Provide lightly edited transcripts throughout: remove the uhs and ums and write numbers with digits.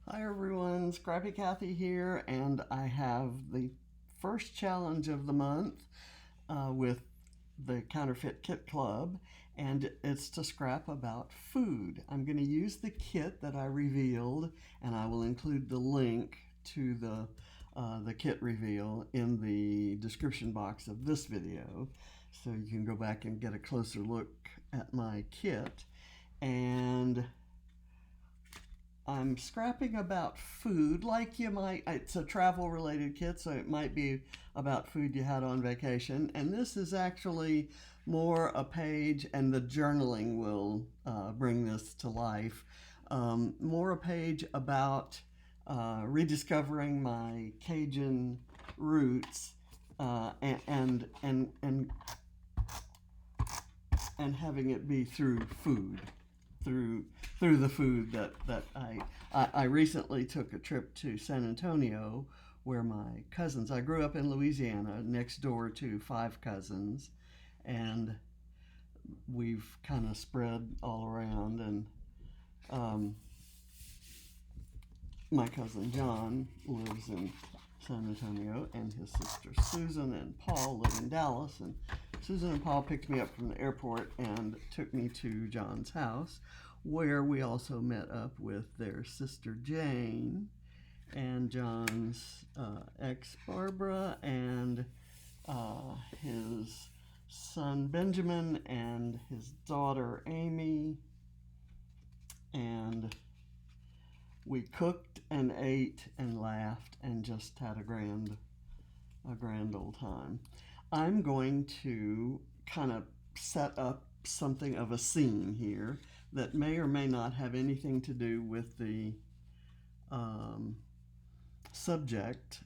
Hi everyone, Scrappy Kathy here, and I have the first challenge of the month with the Counterfeit Kit Club, and it's to scrap about food. I'm going to use the kit that I revealed, and I will include the link to the kit reveal in the description box of this video, so you can go back and get a closer look at my kit. And I'm scrapping about food like you might. It's a travel related kit, so it might be about food you had on vacation. And this is actually more a page, and the journaling will bring this to life. More a page about rediscovering my Cajun roots and having it be through food, through the food that I recently took a trip to San Antonio, where my cousins. I grew up in Louisiana, next door to 5 cousins, and we've kind of spread all around. And um, my cousin John lives in San Antonio, and his sister Susan and Paul live in Dallas. And Susan and Paul picked me up from the airport and took me to John's house, where we also met up with their sister Jane and John's ex Barbara and his son Benjamin and his daughter Amy. And we cooked and ate and laughed and just had a grand old time. I'm going to kind of set up something of a scene here that may or may not have anything to do with the subject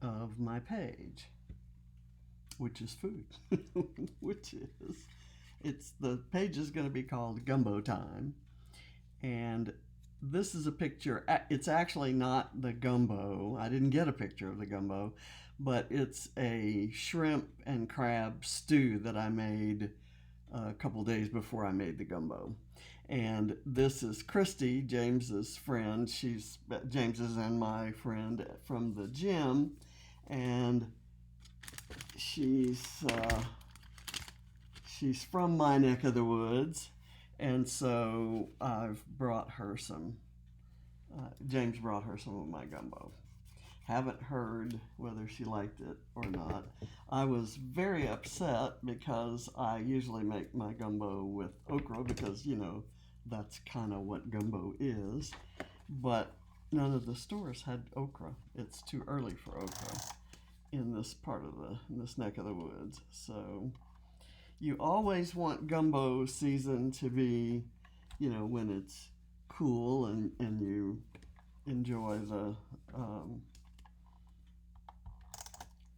of my page, which is food. The page is going to be called Gumbo Time. And this is a picture. It's actually not the gumbo. I didn't get a picture of the gumbo, but it's a shrimp and crab stew that I made a couple days before I made the gumbo. And this is Christy, James's friend. James's and my friend from the gym, and she's from my neck of the woods, and so I've brought her some. James brought her some of my gumbo. Haven't heard whether she liked it or not. I was very upset because I usually make my gumbo with okra because, that's kind of what gumbo is. But none of the stores had okra. It's too early for okra in this neck of the woods. So you always want gumbo season to be, when it's cool and you enjoy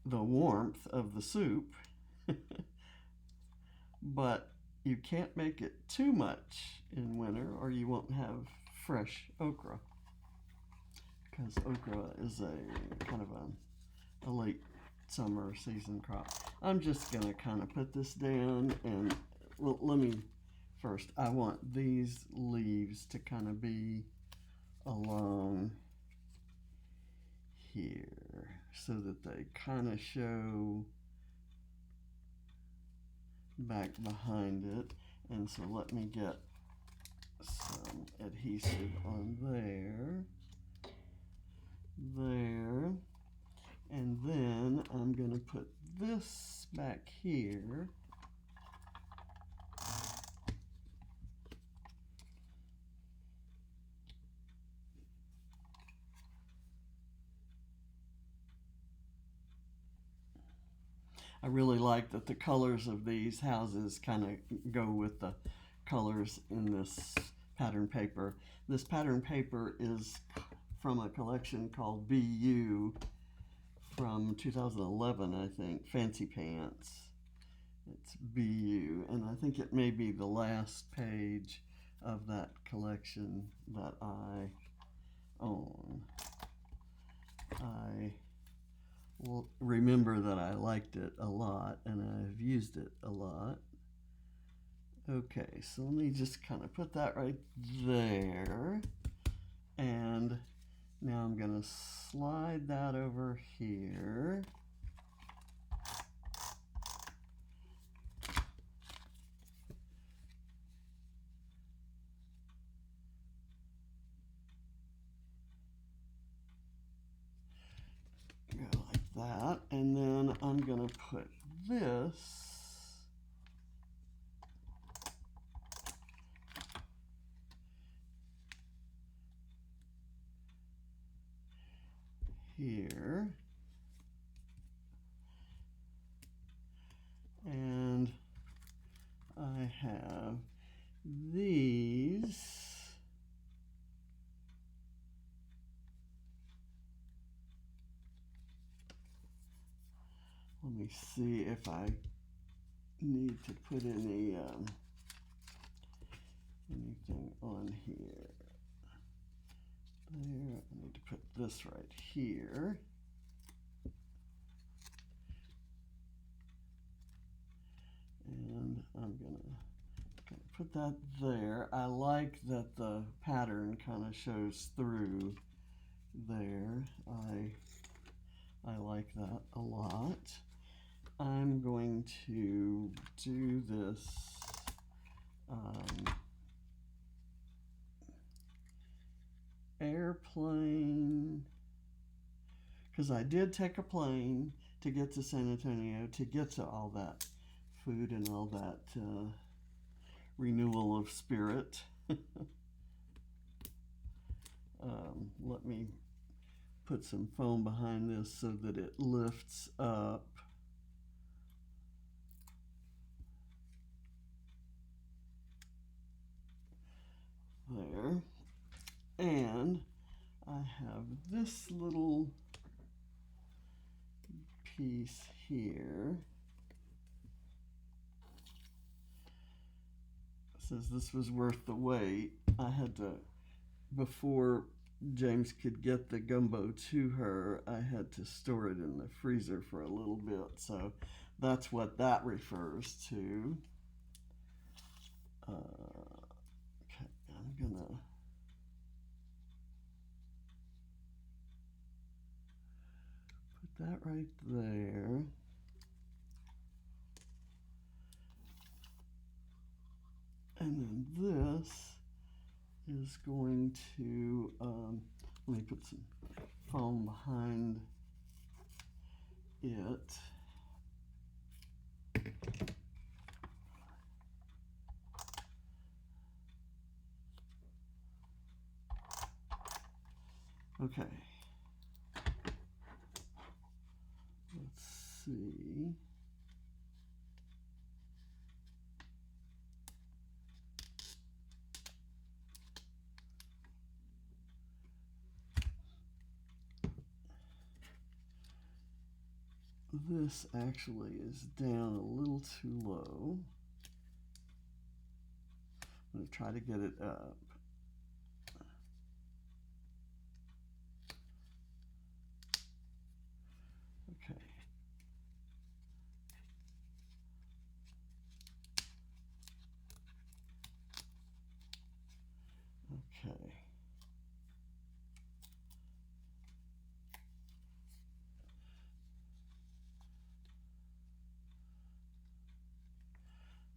the warmth of the soup. But you can't make it too much in winter or you won't have fresh okra, because okra is a kind of a late summer season crop. I'm just gonna kind of put this down, and let me first, I want these leaves to kind of be along here so that they kind of show back behind it. And so let me get some adhesive on there, and then I'm going to put this back here. I really like that the colors of these houses kind of go with the colors in this pattern paper. This pattern paper is from a collection called BU from 2011, I think, Fancy Pants. It's BU, and I think it may be the last page of that collection that I own. I will remember that I liked it a lot and I've used it a lot. Okay, so let me just kind of put that right there. And Now I'm going to slide that over here. Go like that. And then I'm going to put this here, and I have these. Let me see if I need to put anything on here. There, I need to put this right here. And I'm gonna put that there. I like that the pattern kind of shows through there. I like that a lot. I'm going to do this airplane, because I did take a plane to get to San Antonio to get to all that food and all that renewal of spirit. Let me put some foam behind this so that it lifts up. There. And I have this little piece here. It says this was worth the wait. I had to, before James could get the gumbo to her, I had to store it in the freezer for a little bit. So that's what that refers to. Okay, I'm gonna put that right there. And then this is going to, let me put some foam behind it. Okay. Let's see. This actually is down a little too low. I'm going to try to get it up. Okay. Okay.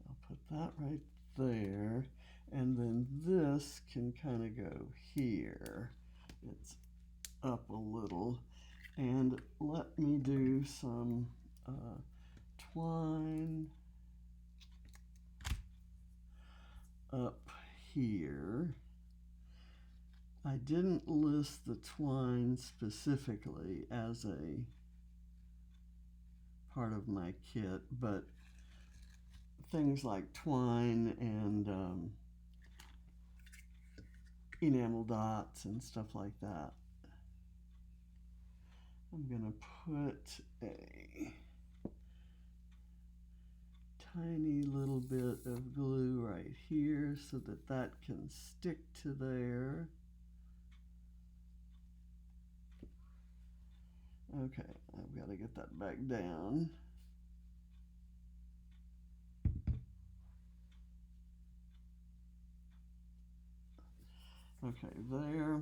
I'll put that right there, and then this can kind of go here. It's up a little, and let me do some twine up here. I didn't list the twine specifically as a part of my kit, but things like twine and enamel dots and stuff like that. I'm gonna put a tiny little bit of glue right here so that that can stick to there. Okay, I've got to get that back down. Okay, there.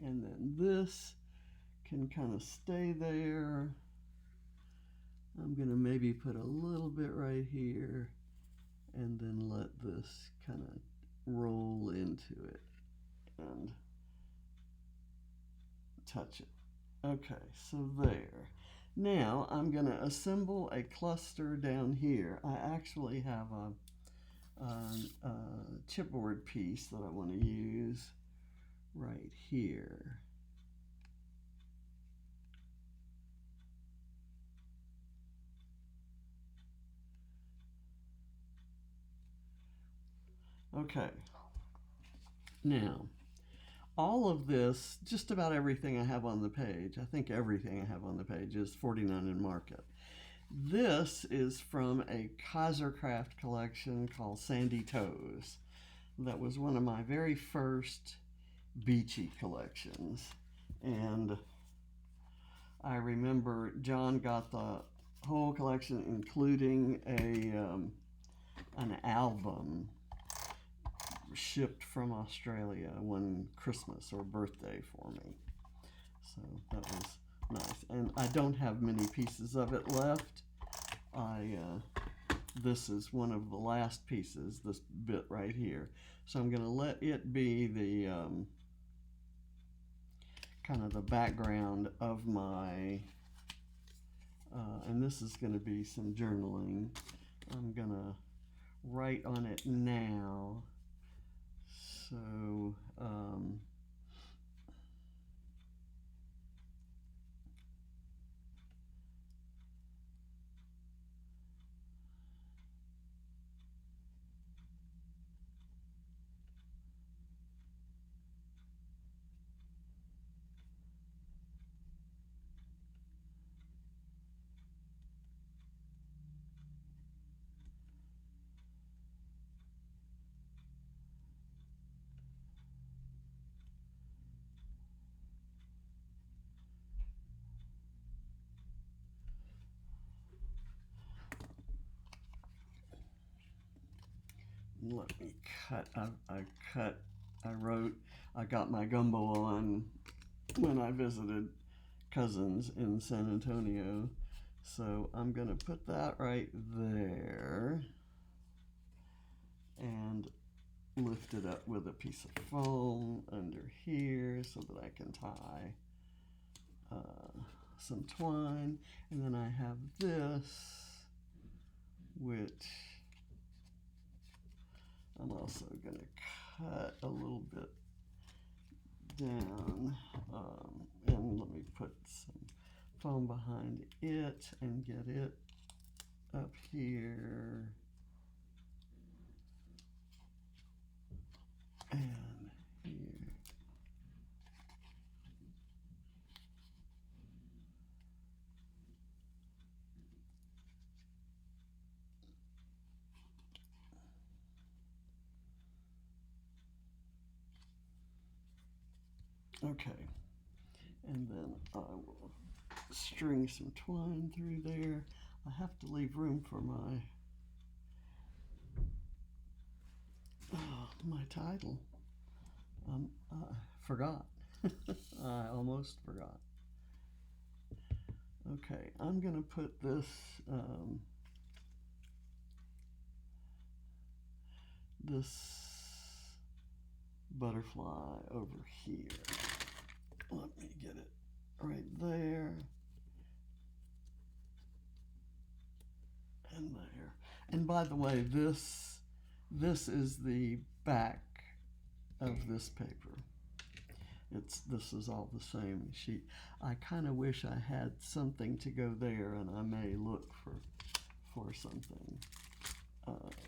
And then this can kind of stay there. I'm going to maybe put a little bit right here and then let this kind of roll into it and touch it. Okay, so there. Now I'm going to assemble a cluster down here. I actually have a chipboard piece that I want to use right here. Okay, now all of this, just about everything I have on the page, I think everything I have on the page is 49 in market. This is from a Kaisercraft collection called Sandy Toes. That was one of my very first beachy collections. And I remember John got the whole collection, including an album shipped from Australia one Christmas or birthday for me. So that was nice. And I don't have many pieces of it left. This is one of the last pieces, this bit right here. So I'm going to let it be the kind of the background of my, and this is going to be some journaling. I'm going to write on it now. So, let me cut. I got my gumbo on when I visited cousins in San Antonio. So I'm going to put that right there and lift it up with a piece of foam under here so that I can tie some twine. And then I have this, which I'm also going to cut a little bit down, and let me put some foam behind it and get it up here and here. Okay, and then I will string some twine through there. I have to leave room for my title. I forgot. I almost forgot. Okay, I'm going to put this this butterfly over here. Let me get it right there and there. And by the way, this is the back of this paper. This is all the same sheet. I kind of wish I had something to go there, and I may look for something.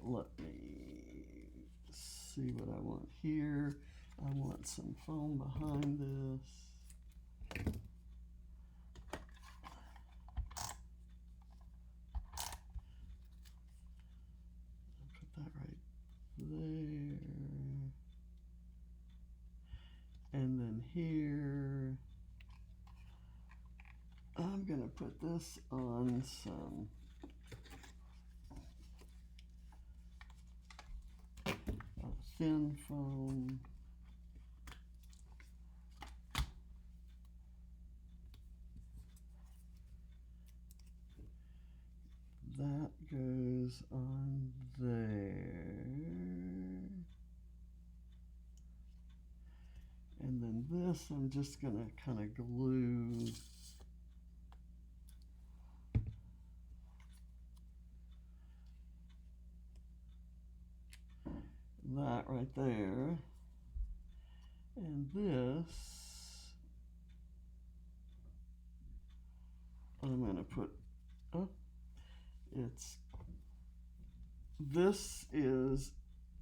Let me see what I want here. I want some foam behind this. Put that right there. And then here, I'm going to put this on some thin foam. that goes on there. And then this, I'm just going to kind of glue that right there. And this, I'm going to put, this is,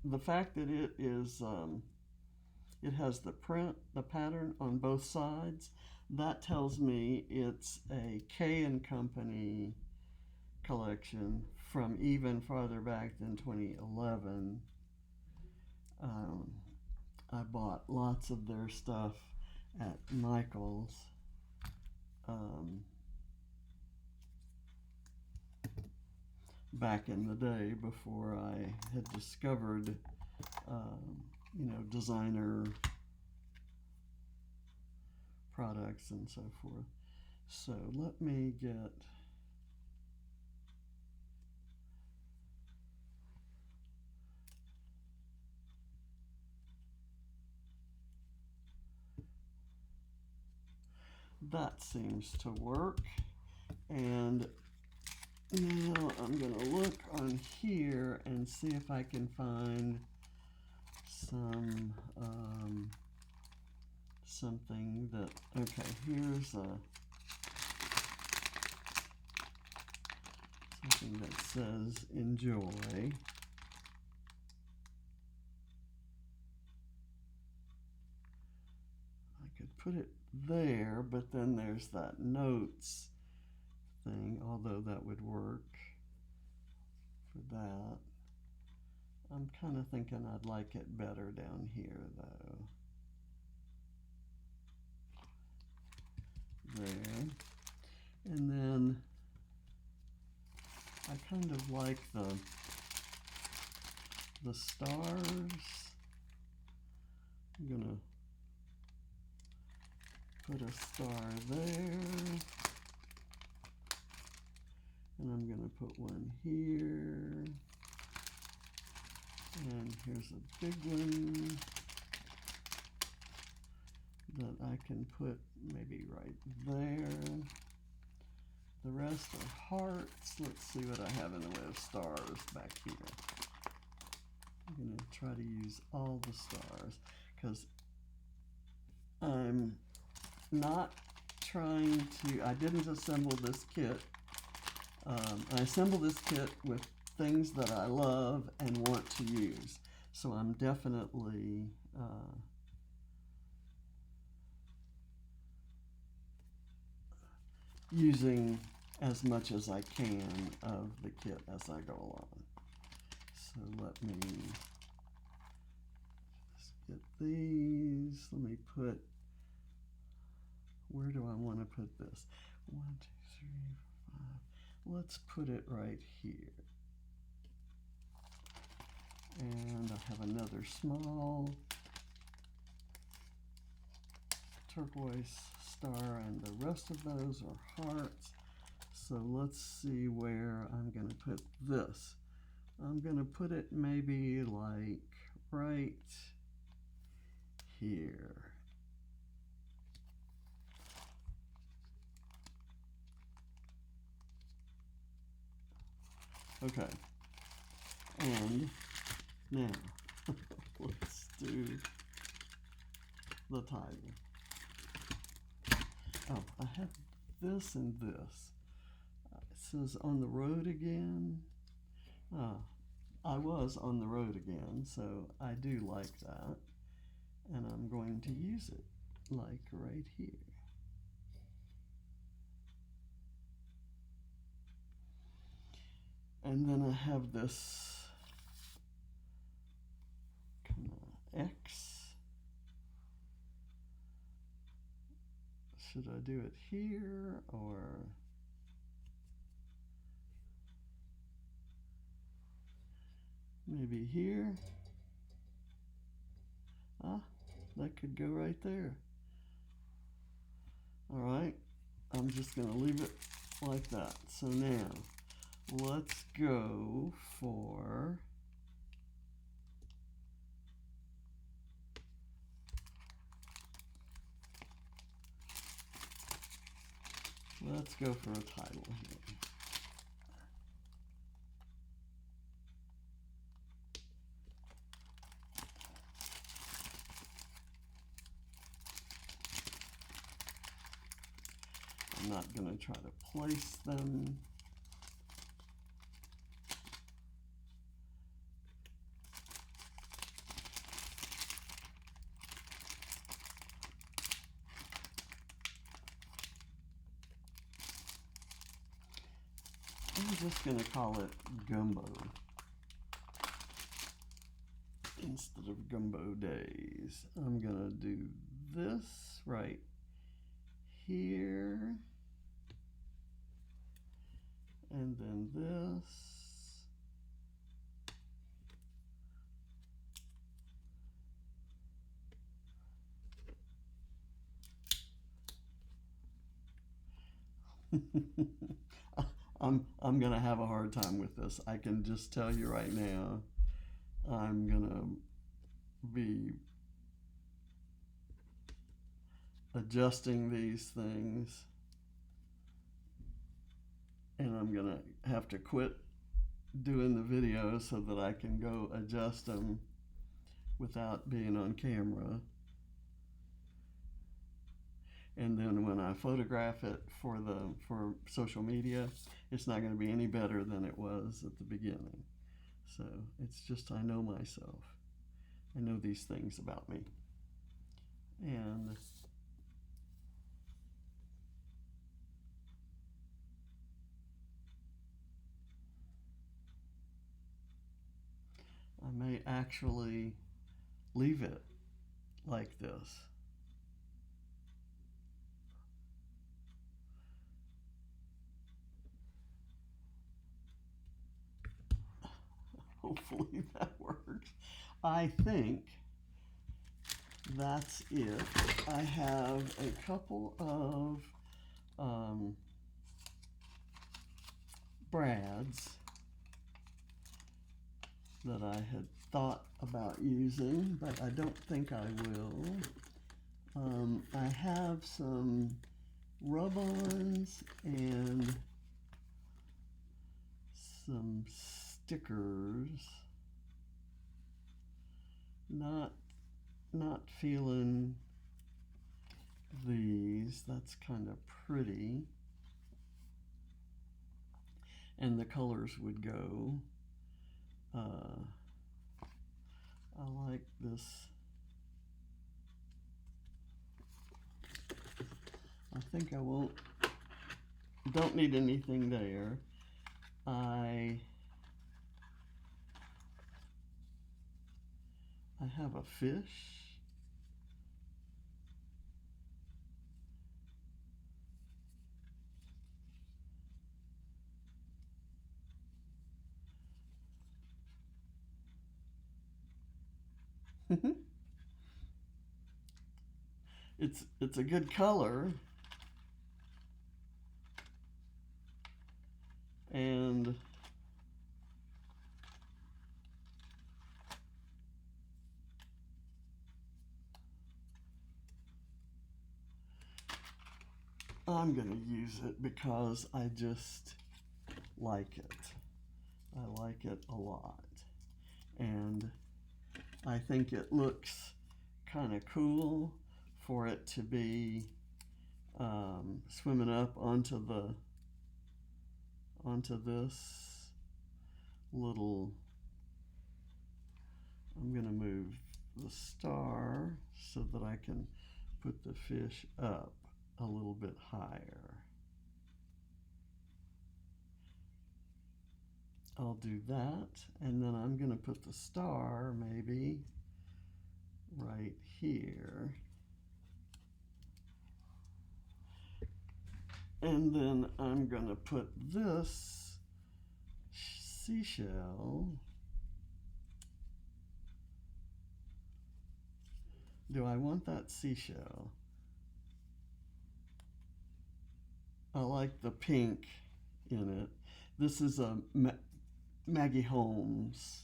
the fact that it is, it has the print, the pattern on both sides, that tells me it's a K & Company collection from even farther back than 2011. I bought lots of their stuff at Michael's. Back in the day before I had discovered, designer products and so forth. So let me get that seems to work. And now I'm going to look on here and see if I can find some something that, okay, here's something that says enjoy. I could put it there, but then there's that notes thing, although that would work for that. I'm kind of thinking I'd like it better down here though. There. And then I kind of like the stars. I'm gonna put a star there. And I'm going to put one here. And here's a big one that I can put maybe right there. The rest are hearts. Let's see what I have in the way of stars back here. I'm going to try to use all the stars because I'm not trying to, I didn't assemble this kit. I assembled this kit with things that I love and want to use. So I'm definitely using as much as I can of the kit as I go along. So let me just get these. Let me put, where do I want to put this? 1, 2, 3, 4, 5. Let's put it right here. And I have another small turquoise star, and the rest of those are hearts. So let's see where I'm going to put this. I'm going to put it maybe like right here. Okay, and now let's do the title. Oh, I have this and this. It says on the road again. I was on the road again, so I do like that. And I'm going to use it like right here. And then I have this kind of X. Should I do it here or maybe here? That could go right there. All right, I'm just going to leave it like that. So now let's go for a title here. I'm not going to try to place them. I'm just going to call it Gumbo instead of Gumbo Days. I'm going to do this right here, and then this. I'm gonna have a hard time with this. I can just tell you right now. I'm gonna be adjusting these things, and I'm gonna have to quit doing the video so that I can go adjust them without being on camera. And then when I photograph it for social media, it's not going to be any better than it was at the beginning. So it's just, I know myself. I know these things about me. And I may actually leave it like this. Hopefully that works. I think that's it. I have a couple of brads that I had thought about using, but I don't think I will. I have some rub-ons and some stickers. Not feeling these. That's kind of pretty. And the colors would go. I like this. I think I don't need anything there. I have a fish. It's a good color, and I'm gonna use it because I just like it. I like it a lot, and I think it looks kind of cool for it to be swimming up onto this little. I'm gonna move the star so that I can put the fish up a little bit higher. I'll do that, and then I'm gonna put the star maybe right here. And then I'm gonna put this seashell. Do I want that seashell? I like the pink in it. This is a Maggie Holmes,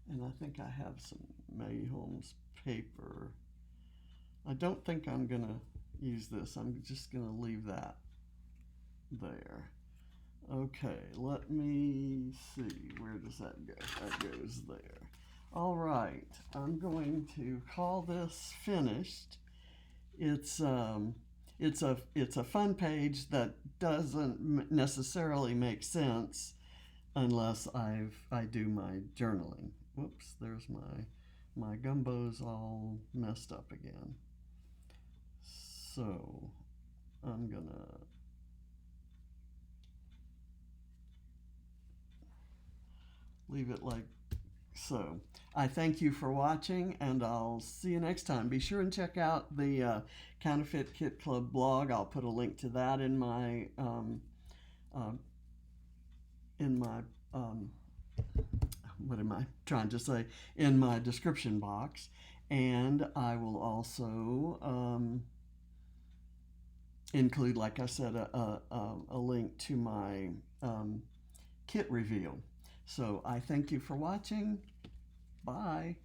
and I think I have some Maggie Holmes paper. I don't think I'm gonna use this. I'm just gonna leave that there. Okay, let me see. Where does that go? That goes there. All right, I'm going to call this finished. It's a fun page that doesn't necessarily make sense unless I do my journaling. Whoops, there's my gumbo's all messed up again. So I'm gonna leave it like so. I thank you for watching, and I'll see you next time. Be sure and check out the Counterfeit Kit Club blog. I'll put a link to that in my what am I trying to say? In my description box, and I will also include, like I said, a link to my kit reveal. So I thank you for watching. Bye.